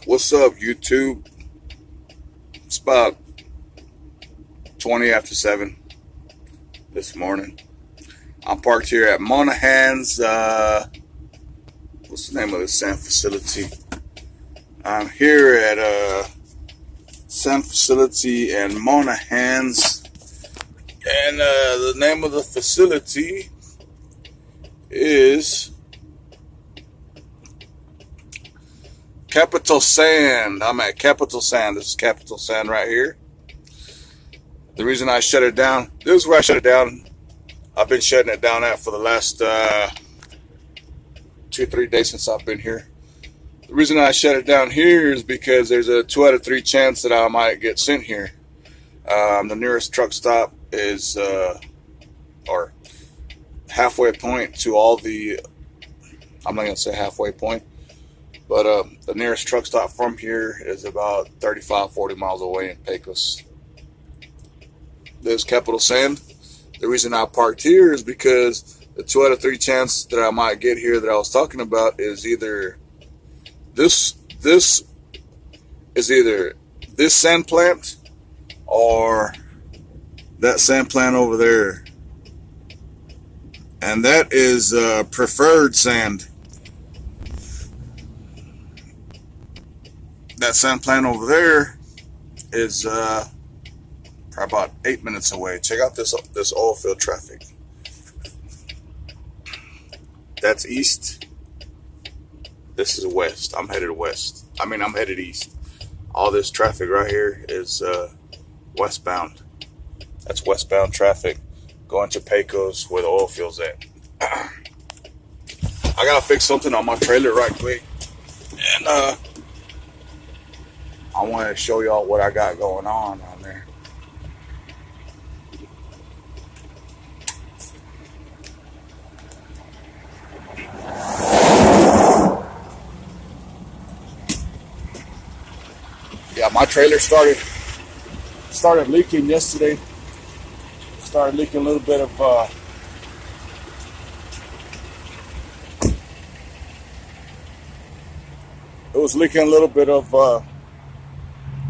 What's up, YouTube? It's about 20 after 7 this morning. I'm parked here at Monahan's. What's the name of the sand facility? I'm here at sand facility and Monahan's. And the name of the facility is Capital Sand. I'm at Capital Sand. This is Capital Sand right here. The reason I shut it down, this is where I shut it down. I've been shutting it down at for the last 2-3 days since I've been here. The reason I shut it down here is because there's a 2 out of 3 chance that I might get sent here. The nearest truck stop is or halfway point to all the, I'm not going to say halfway point, but the nearest truck stop from here is about 35-40 miles away in Pecos. This is Capital Sand. The reason I parked here is because the 2 out of 3 chance that I might get here that I was talking about is either this sand plant or that sand plant over there. And that is preferred sand. That sand plant over there is probably about 8 minutes away. Check out this oil field traffic. That's east. This is west. I'm headed west. I'm headed east. All this traffic right here is westbound. That's westbound traffic going to Pecos where the oil field's at. I gotta fix something on my trailer right quick. And I want to show y'all what I got going on there. Yeah, my trailer started leaking yesterday. Started leaking a little bit of it was leaking a little bit of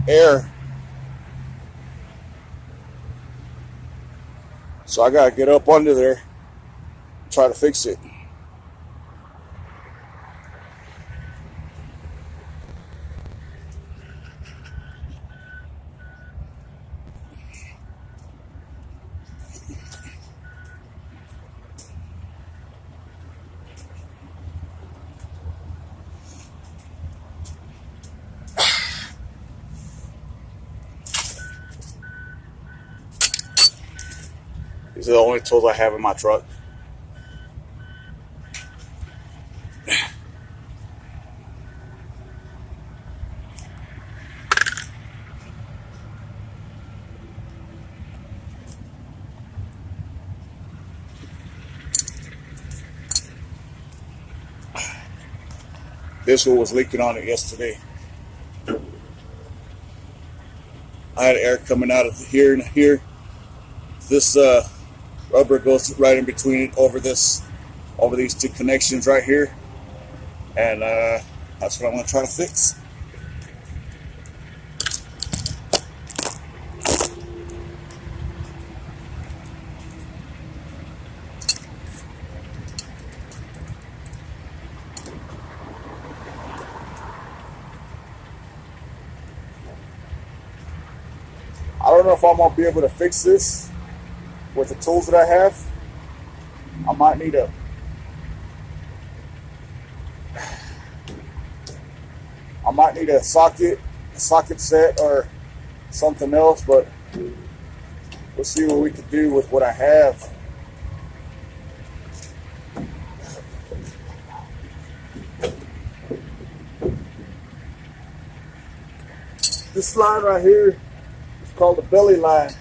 air. So I gotta get up under there, try to fix it. These are the only tools I have in my truck. This one was leaking on it yesterday. I had air coming out of here and here. This rubber goes right in between it over these 2 connections right here, and that's what I'm going to try to fix. I don't know if I'm going to be able to fix this with the tools that I have. I might need a socket set or something else, but we'll see what we can do with what I have. This line right here is called the belly line.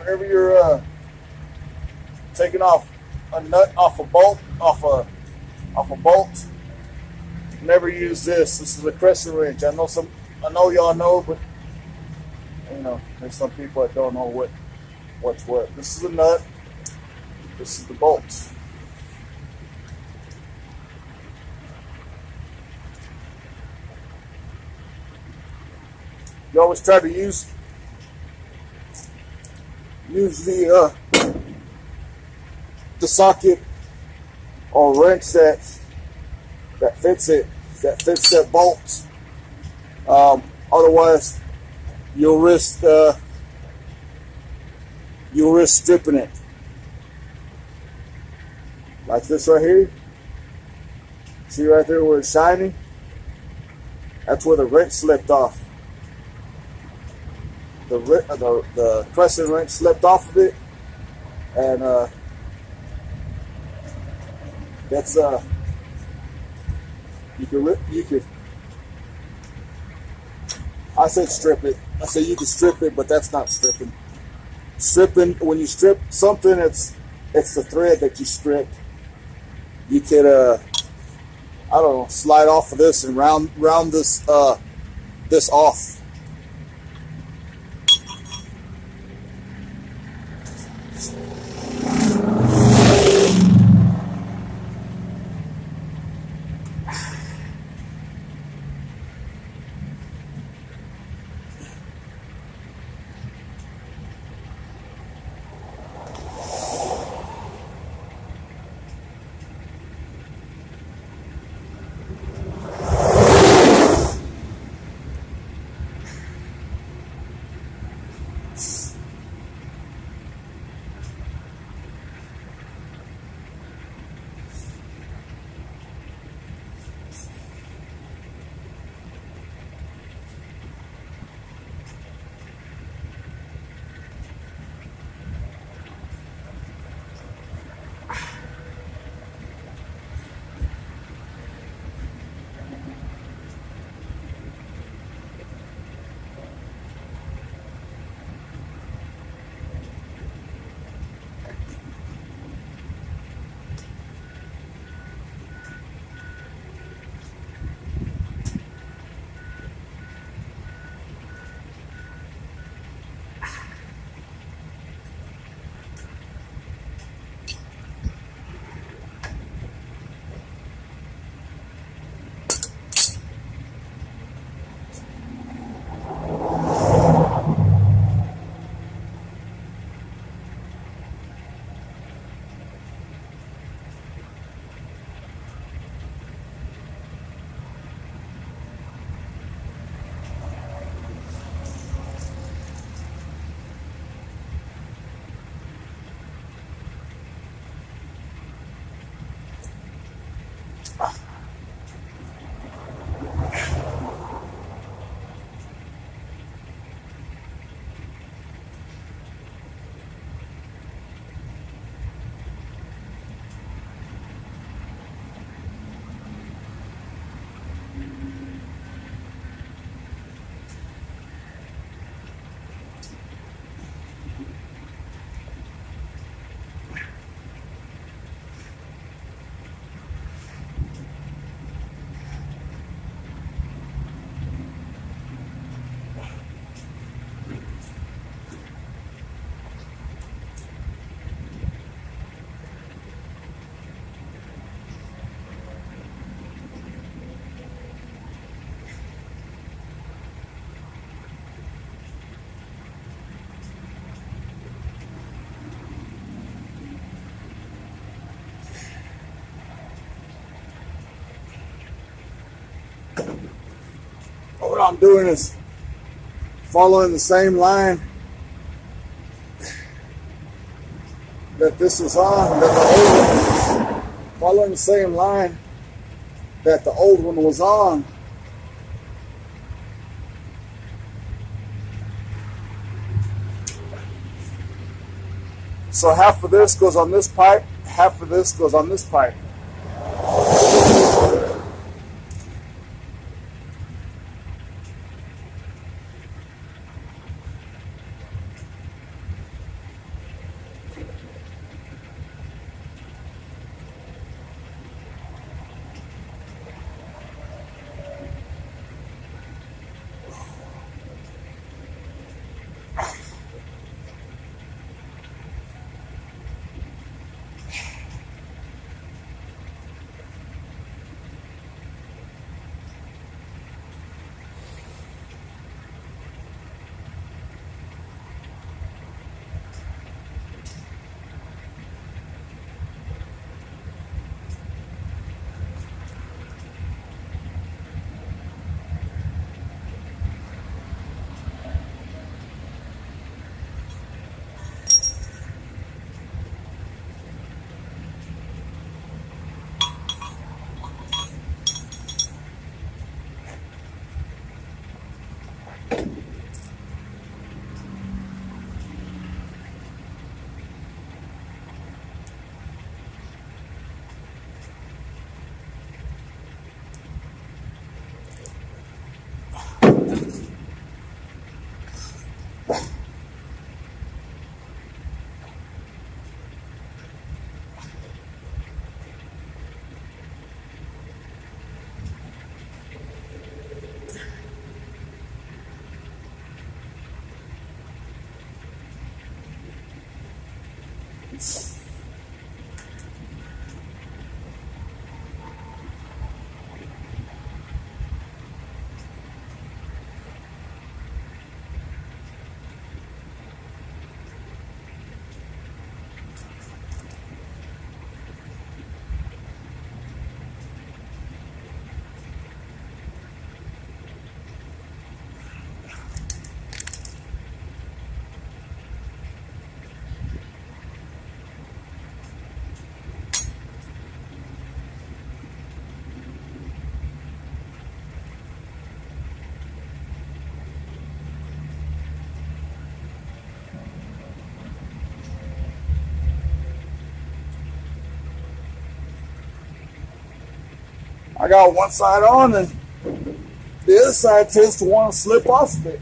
whenever you're taking off a nut off a bolt, off a bolt, never use this. This is a crescent wrench. I know y'all know, but there's some people that don't know what's what. This is a nut. This is the bolt. You always try to use the socket or wrench that fits that bolt. Otherwise, you'll risk stripping it. Like this right here. See right there where it's shiny? That's where the wrench slipped off. The crescent wrench slipped off of it, and that's you could. I said strip it. I said you can strip it, but that's not stripping. Stripping, when you strip something, it's the thread that you strip. You could I don't know, slide off of this and round this off. What I'm doing is following the same line that this is on, that the old one, following the same line that the old one was on. So half of this goes on this pipe, half of this goes on this pipe. I got one side on and the other side tends to want to slip off of it.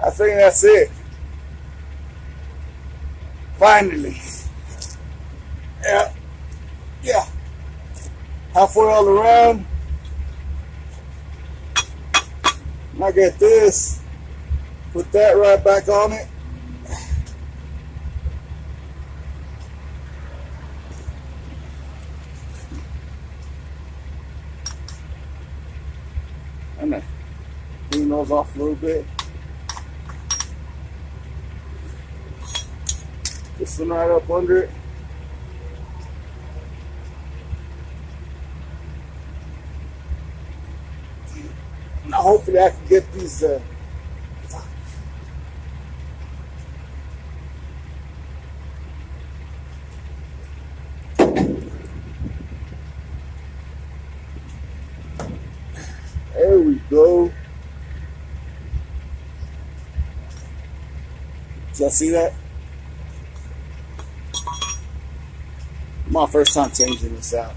I think that's it. Finally. Yeah. Yeah. Halfway all around. I get this. Put that right back on it. And then clean those off a little bit. This one right up under it. Now hopefully I can get these go. Did y'all see that? My first time changing this out.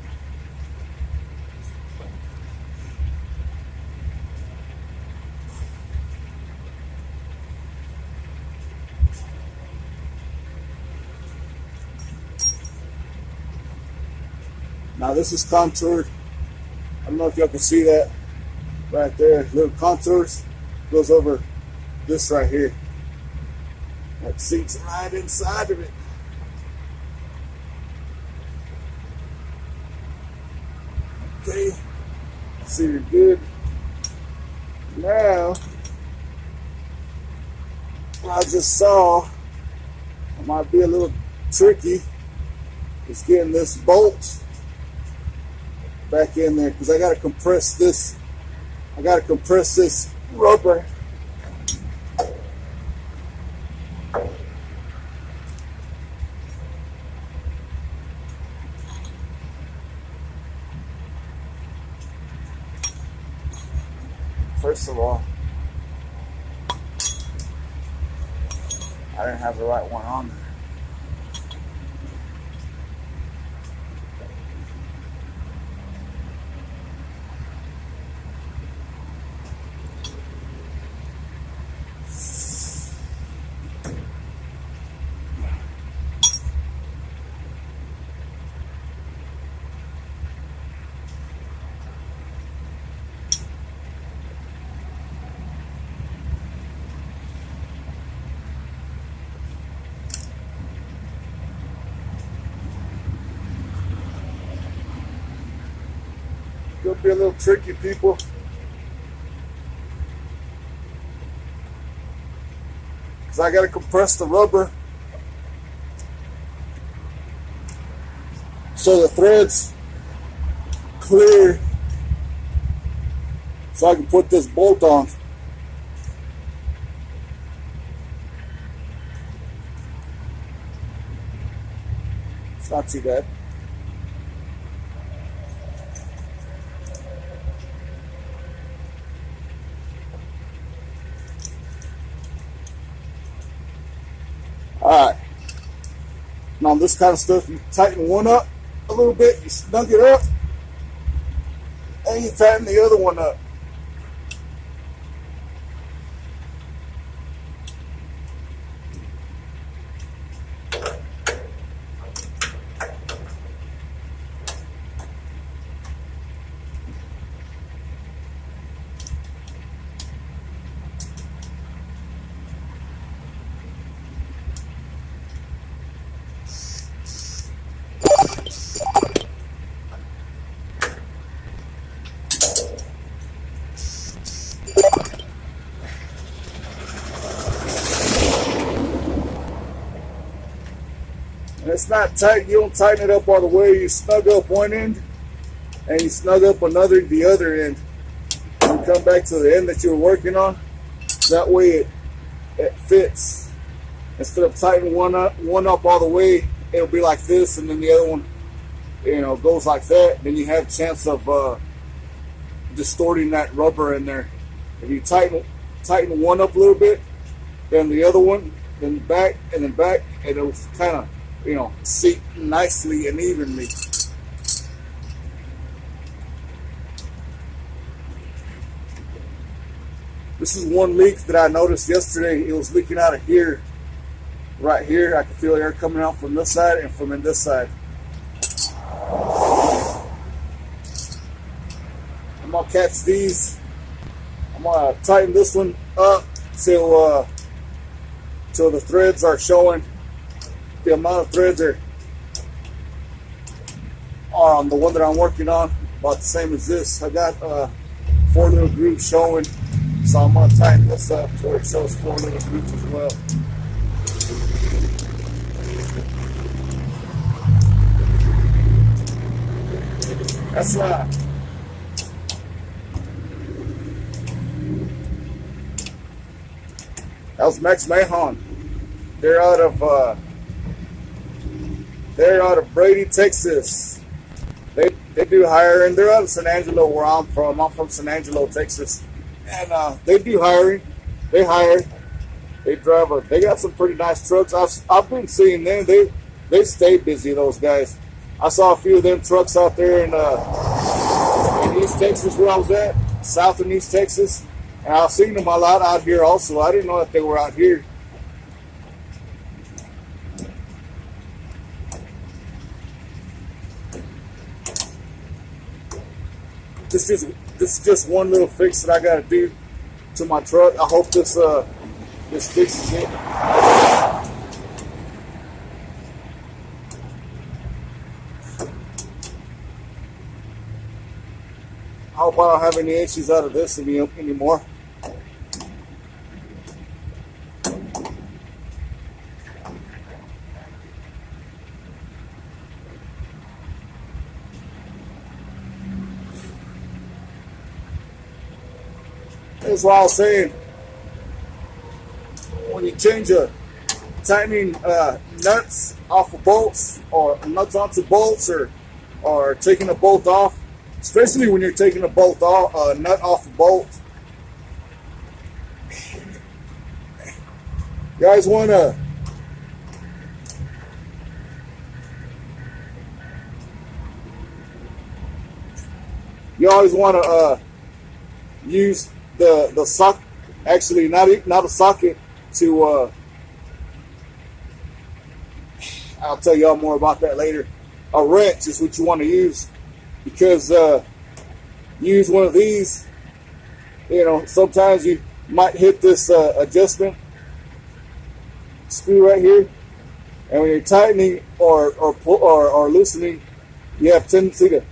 Now this is contoured. I don't know if y'all can see that right there. Little contours goes over this right here. That seats right inside of it. Okay, see you're good. Now, I just saw it might be a little tricky. It's getting this bolt back in there because I gotta compress this. I gotta compress this rubber. First of all, I didn't have the right one on there. It'll be a little tricky, people. Because I got to compress the rubber so the thread's clear so I can put this bolt on. It's not too bad. Alright, now this kind of stuff, you tighten one up a little bit, you snug it up, and you tighten the other one up. And it's not tight, you don't tighten it up all the way, you snug up one end and you snug up the other end. You come back to the end that you were working on. That way it fits. Instead of tightening one up all the way, it'll be like this, and then the other one, goes like that. Then you have a chance of distorting that rubber in there. If you tighten one up a little bit, then the other one, then back, and it'll kind of seat nicely and evenly. This is one leak that I noticed yesterday. It was leaking out of here, right here. I could feel air coming out from this side and from this side. I'm gonna catch these. I'm gonna tighten this one up till the threads are showing. The amount of threads are on the one that I'm working on about the same as this. I got 4 little grooves showing, so I'm gonna tighten this up so it shows 4 little grooves as well. That's that was Max Mahon. They're out of Brady, Texas. They do hiring. They're out of San Angelo, where I'm from. I'm from San Angelo, Texas. and they do hiring. They hire. They drive. They got some pretty nice trucks. I've been seeing them. They stay busy. Those guys. I saw a few of them trucks out there in East Texas where I was at, South and East Texas, and I've seen them a lot out here also. I didn't know that they were out here. This is just one little fix that I got to do to my truck. I hope this fixes it. I hope I don't have any issues out of this anymore. That's why I was saying, when you change tightening nuts off of bolts, or nuts onto bolts, or taking a bolt off, especially when you're taking a bolt off, nut off a bolt, guys wanna you always wanna use the socket, actually not a socket, to I'll tell y'all more about that later. A wrench is what you want to use, because use one of these, sometimes you might hit this adjustment screw right here, and when you're tightening or loosening, you have tendency to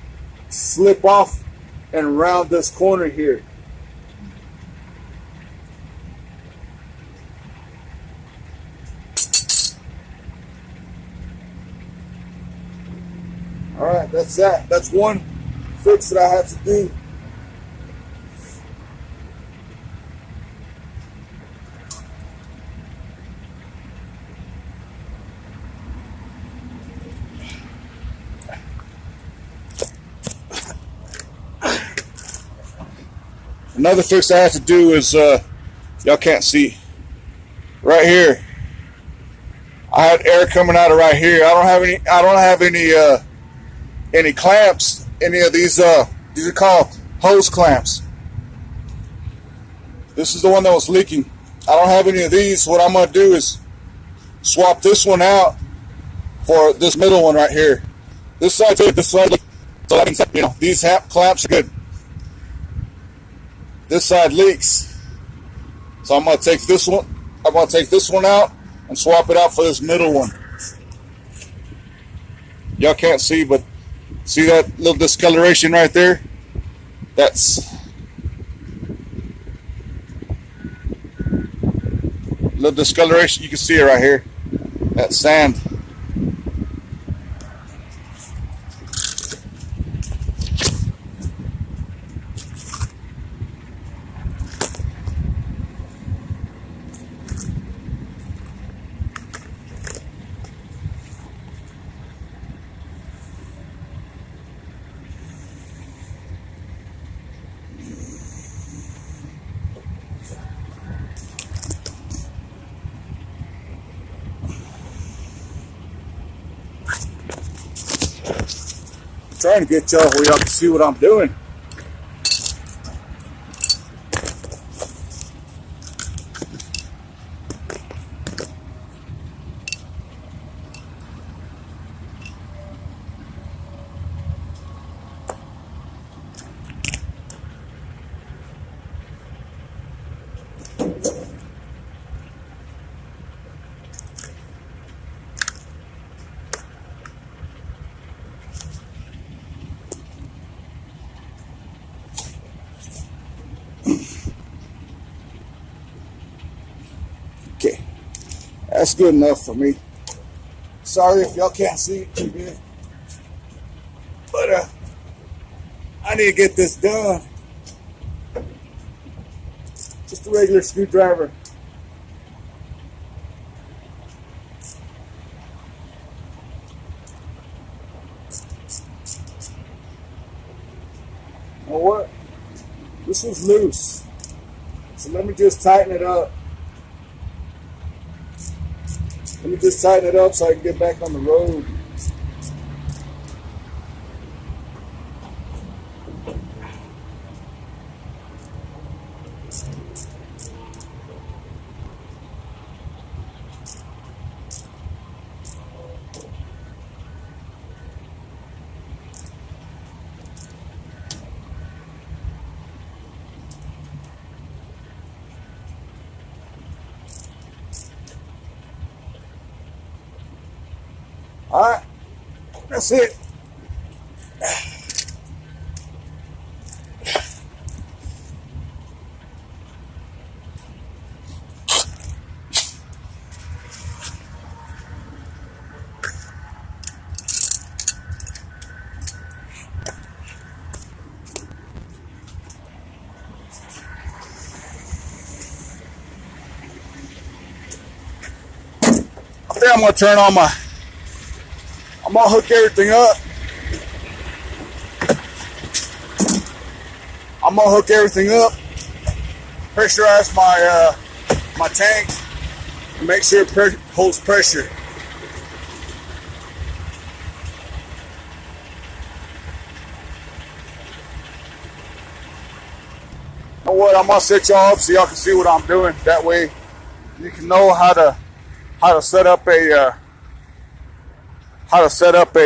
slip off and round this corner here. All right, that's that. That's one fix that I have to do. Another fix I have to do is, y'all can't see, right here. I had air coming out of right here. I don't have any clamps. Any of these are called hose clamps. This is the one that was leaking. I don't have any of these. What I'm gonna do is swap this one out for this middle one right here. This side, this side, so I can, these clamps are good. This side leaks, so I'm gonna take this one. I'm gonna take this one out and swap it out for this middle one. Y'all can't see, but see that little discoloration right there? That's little discoloration. You can see it right here. That's sand. Trying to get y'all where y'all can see what I'm doing. Okay, that's good enough for me. Sorry if y'all can't see it too good, but I need to get this done. Just a regular screwdriver. You know what? This was loose. So let me just tighten it up. Let me just tighten it up so I can get back on the road. All right, that's it. I think I'm gonna turn on my. I'm gonna hook everything up. I'm gonna hook everything up. Pressurize my tank and make sure it holds pressure. You know what? I'm gonna set y'all up so y'all can see what I'm doing. That way, you can know how to set up a how to set up.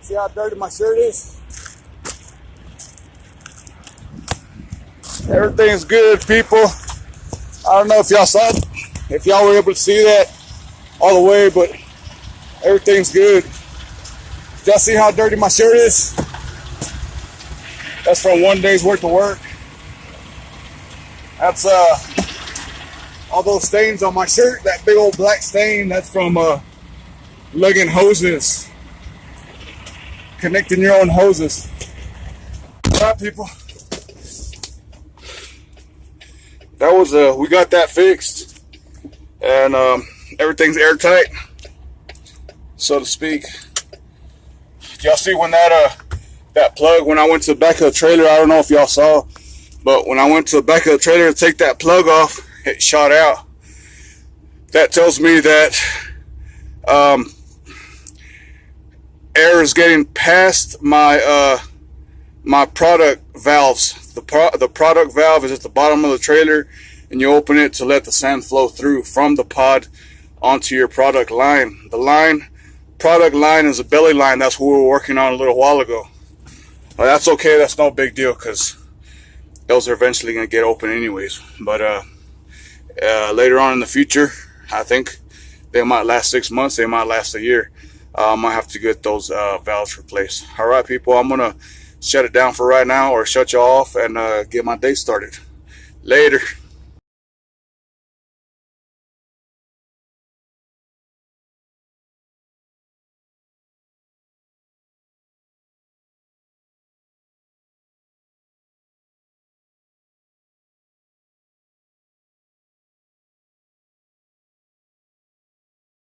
See how dirty my shirt is? Everything's good, people. I don't know if y'all saw it, if y'all were able to see that all the way, but everything's good. Y'all see how dirty my shirt is? That's from one day's worth of work. That's all those stains on my shirt, that big old black stain, that's from lugging hoses, connecting your own hoses. All right, people. That was we got that fixed, and everything's airtight, so to speak. Y'all see when that plug, when I went to the back of the trailer, I don't know if y'all saw, but when I went to the back of the trailer to take that plug off, it shot out. That tells me that air is getting past my my product valves. The product valve is at the bottom of the trailer, and you open it to let the sand flow through from the pod onto your product line. The product line is a belly line. That's what we were working on a little while ago. That's okay. That's no big deal, because those are eventually going to get open anyways. But later on in the future, I think they might last 6 months. They might last a year. I might have to get those valves replaced. All right, people, I'm going to shut it down for right now, or shut you off, and get my day started. Later.